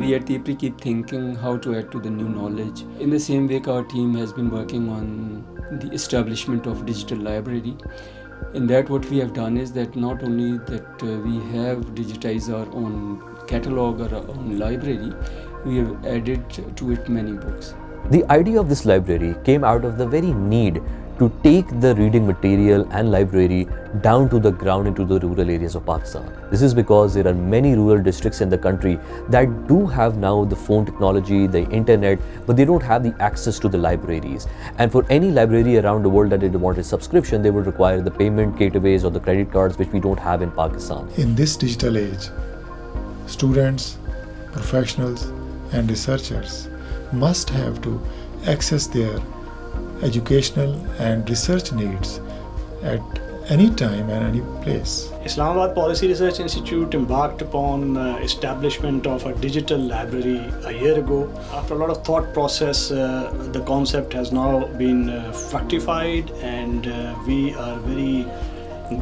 We at IPRI keep thinking how to add to the new knowledge. In the same way, our team has been working on the establishment of digital library. In that, what we have done is that not only that we have digitized our own catalog or our own library, we have added to it many books. The idea of this library came out of the very need to take the reading material and library down to the ground into the rural areas of Pakistan. This is because there are many rural districts in the country that do have now the phone technology, the internet, but they don't have the access to the libraries. And for any library around the world that they want a subscription, they would require the payment gateways or the credit cards, which we don't have in Pakistan. In this digital age, students, professionals, and researchers must have to access their educational and research needs at any time and any place. Islamabad Policy Research Institute embarked upon establishment of a digital library a year ago. After a lot of thought process, the concept has now been fructified, and we are very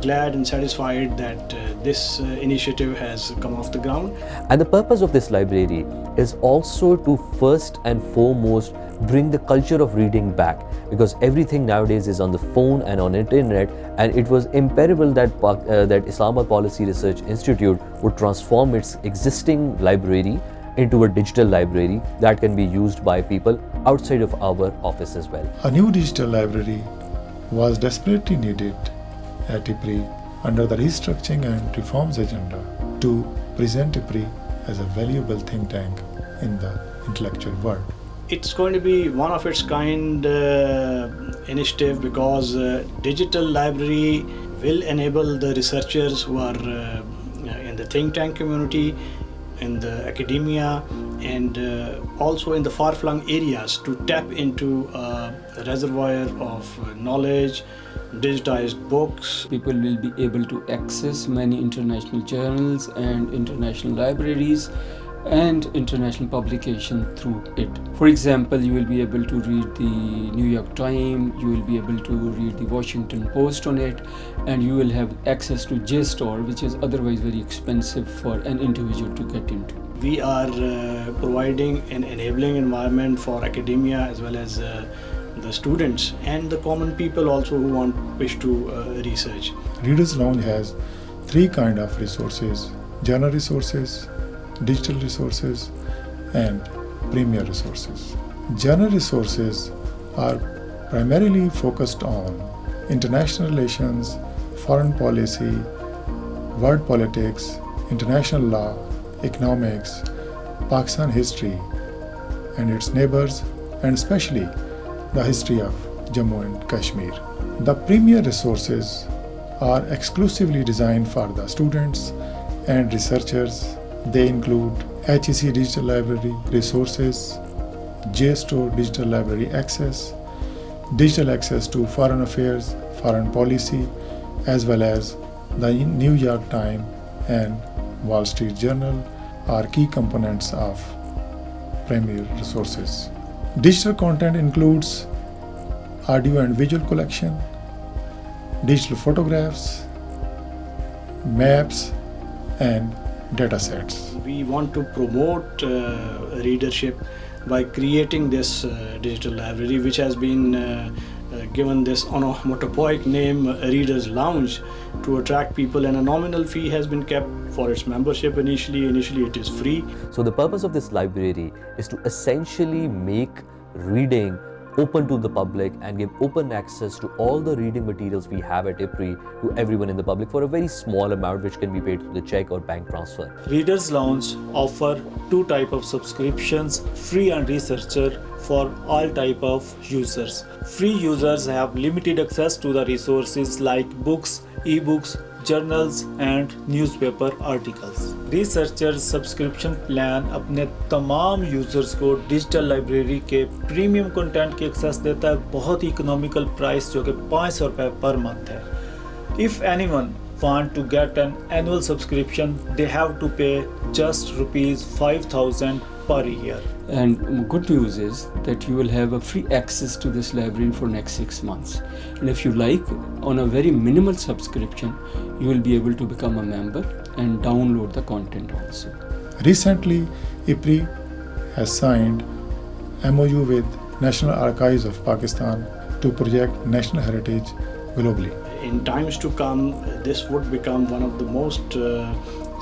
glad and satisfied that this initiative has come off the ground. And the purpose of this library is also to first and foremost bring the culture of reading back, because everything nowadays is on the phone and on internet, and it was imperative that Islamabad Policy Research Institute would transform its existing library into a digital library that can be used by people outside of our office as well. A new digital library was desperately needed at IPRI under the restructuring and reforms agenda to present IPRI as a valuable think tank in the intellectual world. It's going to be one of its kind initiative, because digital library will enable the researchers who are in the think tank community, in the academia, and also in the far-flung areas to tap into a reservoir of knowledge, digitized books. People will be able to access many international journals and international libraries and international publication through it. For example, you will be able to read the New York Times, you will be able to read the Washington Post on it, and you will have access to JSTOR, which is otherwise very expensive for an individual to get into. We are providing an enabling environment for academia as well as the students and the common people also who wish to research. Readers Lounge has three kinds of resources: journal resources, digital resources, and premier resources. Journal resources are primarily focused on international relations, foreign policy, world politics, international law, economics, Pakistan history and its neighbors, and especially the history of Jammu and Kashmir. The premier resources are exclusively designed for the students and researchers. They include HEC Digital Library Resources, JSTOR Digital Library Access, digital access to foreign affairs, foreign policy, as well as the New York Times and Wall Street Journal are key components of premier resources. Digital content includes audio and visual collection, digital photographs, maps, and data sets. We want to promote readership by creating this digital library, which has been given this onomatopoeic name Readers Lounge, to attract people, and a nominal fee has been kept for its membership. Initially it is free. So the purpose of this library is to essentially make reading open to the public and give open access to all the reading materials we have at IPRI to everyone in the public for a very small amount, which can be paid through the check or bank transfer. Readers Lounge offer two types of subscriptions, free and researcher, for all type of users. Free users have limited access to the resources like books, e-books, journals and newspaper articles. Researchers subscription plan अपने तमाम users को digital library के premium content की access देता है, बहुत ही economical price जो कि 500 रुपये पर मंथ है. If anyone want to get an annual subscription, they have to pay just ₹5,000 per year. And good news is that you will have a free access to this library for next 6 months. And if you like, on a very minimal subscription, you will be able to become a member and download the content also. Recently, IPRI has signed MOU with National Archives of Pakistan to project national heritage globally. In times to come, this would become one of the most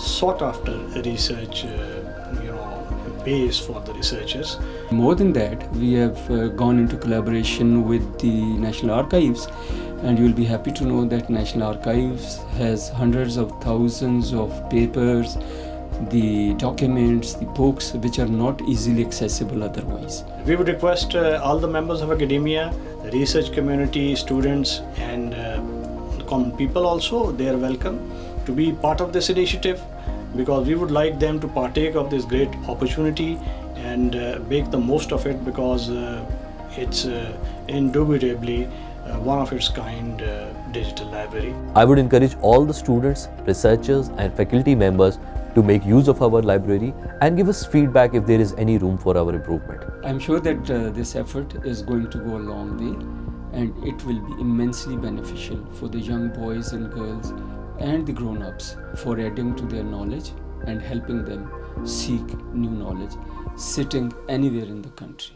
sought after research base for the researchers. More than that, we have gone into collaboration with the National Archives, and you will be happy to know that National Archives has hundreds of thousands of papers, the documents, the books which are not easily accessible otherwise. We would request all the members of academia, the research community, students, and common people also, they are welcome to be part of this initiative, because we would like them to partake of this great opportunity and make the most of it, because it's indubitably one of its kind digital library. I would encourage all the students, researchers and faculty members to make use of our library and give us feedback if there is any room for our improvement. I'm sure that this effort is going to go a long way, and it will be immensely beneficial for the young boys and girls and the grown-ups for adding to their knowledge and helping them seek new knowledge sitting anywhere in the country.